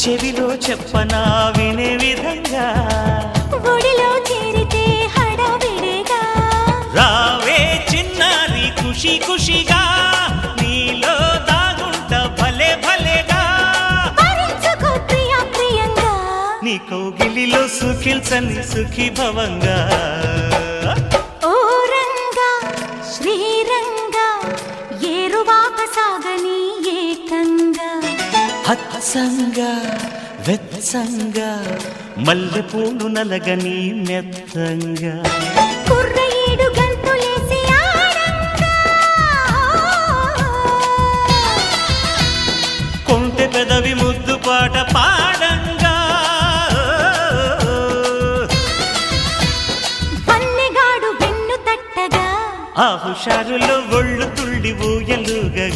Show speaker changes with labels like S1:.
S1: చెవిలో చెప్పనా వినే విధంగా
S2: ఒడిలో చేరితే హడావిడిగా
S1: రావే చిన్నారి ఖుషి ఖుషిగా నీలో దాగుంట భలే భలేగా
S2: భరించుకో ప్రియా ప్రియంగా
S1: నీ కౌగిలిలో సుఖిల్చని సుఖీ భవంగా
S2: ఓ రంగా శ్రీరంగా ఏరువాక సాగని ఏకంగా
S1: హత్సంగా వెత్సంగా మల్లె పూలు నలగని మెత్తంగా
S2: కుర్ర ఏడు గంతులేసి ఆడంగా
S1: కొంటె పెదవి ముద్దు పాట పాడంగా
S2: వన్నెగాడు వెన్ను తట్టగా
S1: ఆ హుషారులో ఒళ్ళు తుళ్ళి ఊయలుగా